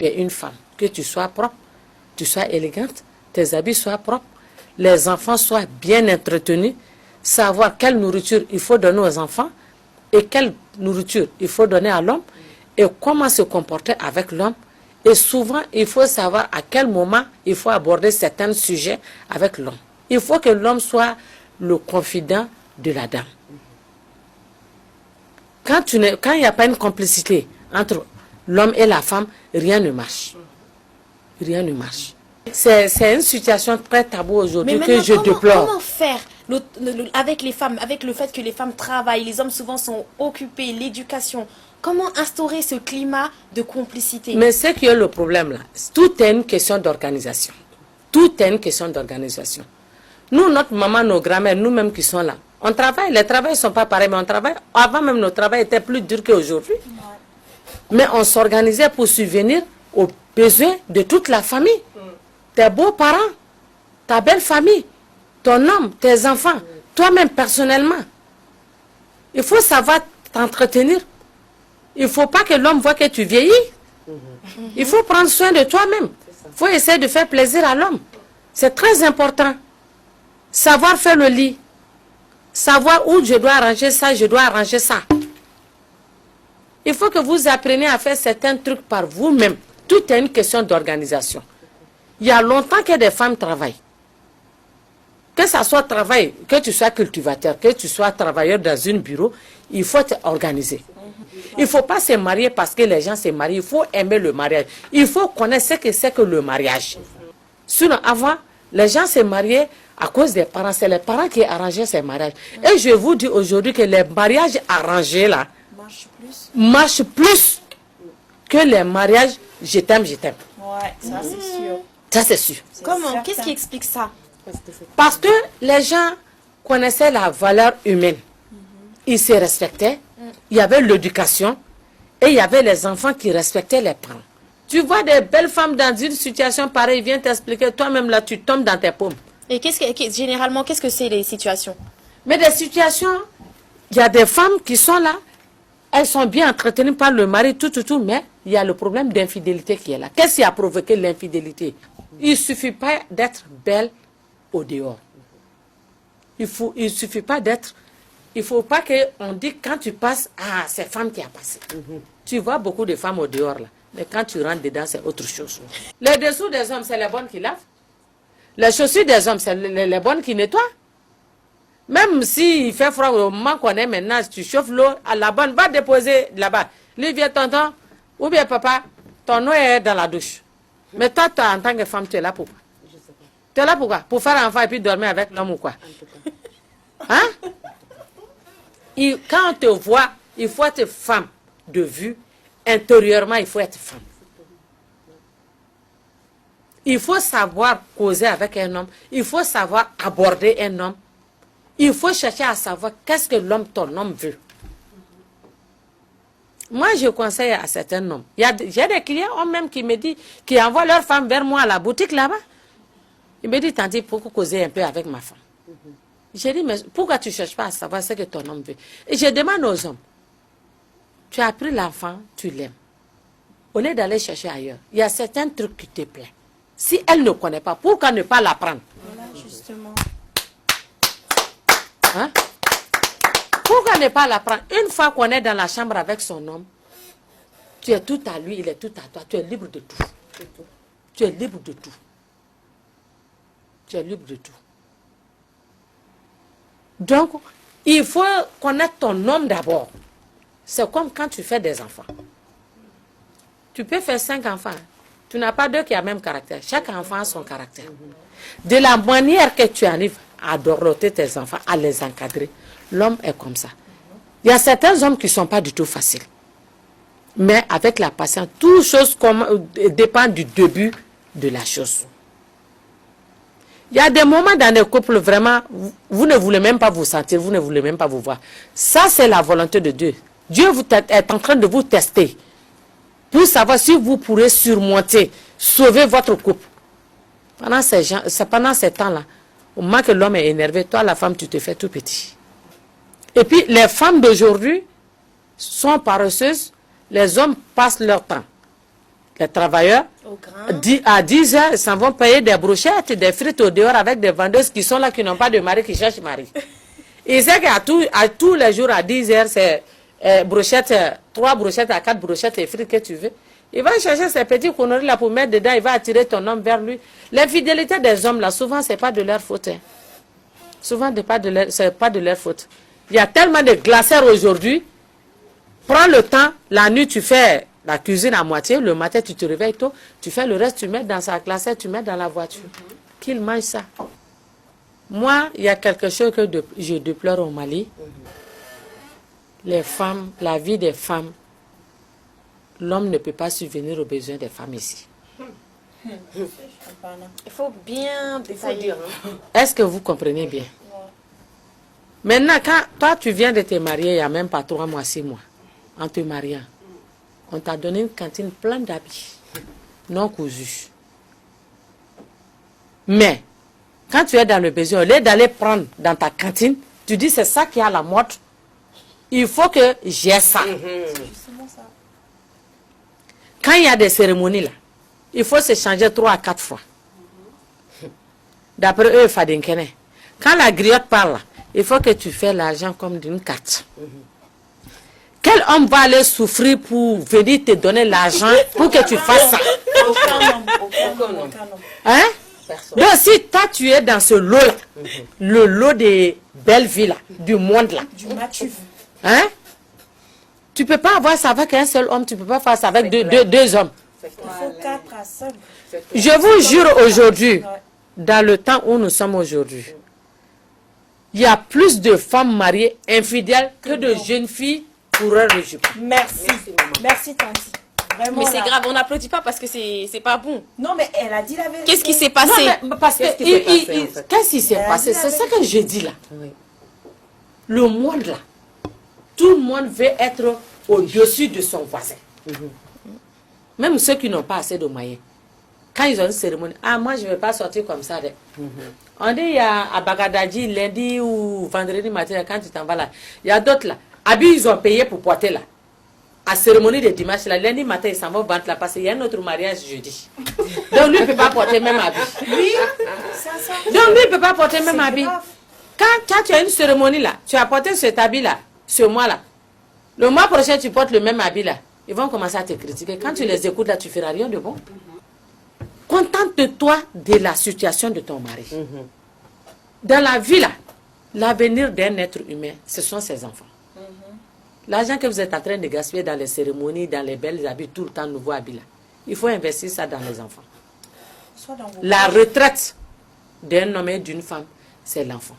tu es une femme, que tu sois propre, tu sois élégante, tes habits soient propres, les enfants soient bien entretenus, savoir quelle nourriture il faut donner aux enfants et quelle nourriture il faut donner à l'homme et comment se comporter avec l'homme. Et souvent, il faut savoir à quel moment il faut aborder certains sujets avec l'homme. Il faut que l'homme soit le confident de la dame. Quand il n'y a pas une complicité entre l'homme et la femme, rien ne marche. Rien ne marche. C'est une situation très taboue aujourd'hui que je déplore. Comment faire avec les femmes, avec le fait que les femmes travaillent, les hommes souvent sont occupés, l'éducation? Comment instaurer ce climat de complicité? Mais c'est qui est le problème là. Tout est une question d'organisation. Tout est une question d'organisation. Nous, notre maman, nos grands-mères, nous-mêmes qui sommes là, on travaille. Les travails ne sont pas pareils, mais on travaille. Avant même, nos travails étaient plus durs qu'aujourd'hui. Mais on s'organisait pour subvenir aux besoins de toute la famille. Tes beaux-parents, ta belle famille, ton homme, tes enfants, toi-même personnellement. Il faut savoir t'entretenir. Il ne faut pas que l'homme voit que tu vieillis. Il faut prendre soin de toi-même. Il faut essayer de faire plaisir à l'homme. C'est très important. Savoir faire le lit. Savoir où je dois arranger ça, je dois arranger ça. Il faut que vous appreniez à faire certains trucs par vous-même. Tout est une question d'organisation. Il y a longtemps que des femmes travaillent. Que ça soit travail, que tu sois cultivateur, que tu sois travailleur dans un bureau, il faut t'organiser. Il ne faut pas se marier parce que les gens se marient. Il faut aimer le mariage. Il faut connaître ce que c'est que le mariage. Sinon, avant, les gens se mariaient à cause des parents. C'est les parents qui arrangeaient ces mariages. Et je vous dis aujourd'hui que les mariages arrangés là marchent plus que les mariages je t'aime, je t'aime. Ouais, ça c'est sûr. Ça c'est sûr. Comment? Qu'est-ce qui explique ça? Parce que les gens connaissaient la valeur humaine. Ils se respectaient. Il y avait l'éducation. Et il y avait les enfants qui respectaient les parents. Tu vois des belles femmes dans une situation pareille, ils viennent t'expliquer, toi-même là, tu tombes dans tes paumes. Et généralement, qu'est-ce que c'est les situations? Mais des situations, il y a des femmes qui sont là, elles sont bien entretenues par le mari, tout, mais il y a le problème d'infidélité qui est là. Qu'est-ce qui a provoqué l'infidélité? Il ne suffit pas d'être belle au dehors. Il suffit pas d'être... Il ne faut pas qu'on dise quand tu passes, ah, c'est femme qui a passé. Tu vois beaucoup de femmes au dehors là. Mais quand tu rentres dedans, c'est autre chose. Les dessous des hommes, c'est les bonnes qui lavent. Les chaussures des hommes, c'est les bonnes qui nettoient. Même s'il fait froid au moment qu'on est maintenant, si tu chauffes l'eau, à la bonne, va déposer là-bas. Lui vient tonton, ou bien papa, ton eau est dans la douche. Mais toi, en tant que femme, tu es là pour quoi? Tu es là pour quoi? Pour faire un enfant et puis dormir avec l'homme ou quoi? Hein? Quand on te voit, il faut être femme de vue. Intérieurement, il faut être femme. Il faut savoir causer avec un homme. Il faut savoir aborder un homme. Il faut chercher à savoir qu'est-ce que ton homme veut. Moi, je conseille à certains hommes. J'ai des clients hommes même qui me disent, qui envoient leur femme vers moi à la boutique là-bas. Ils me disent, tandis, pourquoi causer un peu avec ma femme? J'ai dit, mais pourquoi tu ne cherches pas à savoir ce que ton homme veut? Et je demande aux hommes, tu as pris l'enfant, tu l'aimes. Au lieu d'aller chercher ailleurs, il y a certains trucs qui te plaisent. Si elle ne connaît pas, pourquoi ne pas l'apprendre? Voilà, justement. Hein? Pourquoi ne pas l'apprendre? Une fois qu'on est dans la chambre avec son homme, tu es tout à lui, il est tout à toi. Tu es libre de tout. Tu es libre de tout. Tu es libre de tout. Donc, il faut connaître ton homme d'abord. C'est comme quand tu fais des enfants. Tu peux faire 5 enfants. Tu n'as pas 2 qui ont le même caractère. Chaque enfant a son caractère. De la manière que tu arrives à dorloter tes enfants, à les encadrer, l'homme est comme ça. Il y a certains hommes qui ne sont pas du tout faciles. Mais avec la patience, toute chose dépend du début de la chose. Il y a des moments dans les couples, vraiment, vous ne voulez même pas vous sentir, vous ne voulez même pas vous voir. Ça, c'est la volonté de Dieu. Dieu est en train de vous tester pour savoir si vous pourrez surmonter, sauver votre couple. Pendant ces temps-là, au moment que l'homme est énervé, toi, la femme, tu te fais tout petit. Et puis, les femmes d'aujourd'hui sont paresseuses, les hommes passent leur temps. Les travailleurs, Au grain. à 10 heures, ils s'en vont payer des brochettes, des frites au dehors avec des vendeuses qui sont là, qui n'ont pas de mari, qui cherchent mari. Il sait qu'à tous les jours, à 10 heures, c'est brochettes, 3 brochettes à 4 brochettes et frites que tu veux. Il va chercher ces petits conneries là pour mettre dedans, il va attirer ton homme vers lui. L'infidélité des hommes là, souvent, c'est pas de leur faute. Hein. Souvent, c'est pas de leur faute. Il y a tellement de glaceurs aujourd'hui. Prends le temps, la nuit, tu fais la cuisine à moitié, le matin, tu te réveilles tôt, tu fais le reste, tu mets dans sa glacère, tu mets dans la voiture. Qu'il mange ça. Moi, il y a quelque chose que je déplore au Mali. Les femmes, la vie des femmes, l'homme ne peut pas subvenir aux besoins des femmes ici. Il faut bien détailler. Est-ce que vous comprenez bien? Maintenant, quand toi, tu viens de te marier il n'y a même pas 3 mois, 6 mois, en te mariant, on t'a donné une cantine pleine d'habits, non cousus. Mais, quand tu es dans le besoin, au lieu d'aller prendre dans ta cantine, tu dis c'est ça qui est à la mode, il faut que j'ai ça. Quand il y a des cérémonies là, il faut se changer 3 à 4 fois. D'après eux, Fadinkene. Quand la griotte parle, il faut que tu fasses l'argent comme d'une carte. Quel homme va aller souffrir pour venir te donner l'argent pour que tu fasses ça? Aucun homme. Hein? Donc si toi tu es dans ce lot-là, le lot des belles villes là, du monde là, Du matif. hein? Tu ne peux pas avoir ça avec un seul homme, tu ne peux pas faire ça avec deux hommes. Il faut 4 à 5. Je vous jure aujourd'hui, dans le temps où nous sommes aujourd'hui, il y a plus de femmes mariées infidèles que de jeunes filles pour un régime. Merci. Merci, Tanti. Vraiment, Mais c'est là. grave, on n'applaudit pas parce que c'est pas bon. Non, mais elle a dit la vérité. Qu'est-ce qui s'est passé? Non, mais parce que qu'est-ce qui s'est passé? C'est ça que je dis là. Le monde là, tout le monde veut être au-dessus de son voisin. Même ceux qui n'ont pas assez de moyens. Quand ils ont une cérémonie, ah moi je ne vais pas sortir comme ça. On dit il y a à Bagadadji lundi ou vendredi matin, quand tu t'en vas là, il y a d'autres là. Habits ils ont payé pour porter là. À cérémonie de dimanche là, lundi matin ils s'en vont vendre là parce qu'il y a un autre mariage jeudi. Donc lui ne peut pas porter même habit. Oui, c'est ça. Donc lui ne peut pas porter même habit. grave. Quand tu as une cérémonie là, tu as porté cet habit là, ce mois là. Le mois prochain tu portes le même habit là. Ils vont commencer à te critiquer. Quand tu les écoutes là, tu ne feras rien de bon. Contente-toi de la situation de ton mari. Dans la vie là, l'avenir d'un être humain, ce sont ses enfants. L'argent que vous êtes en train de gaspiller dans les cérémonies, dans les belles habits, tout le temps nouveau habits là, il faut investir ça dans les enfants. Soit dans vos La retraite d'un homme et d'une femme, c'est l'enfant.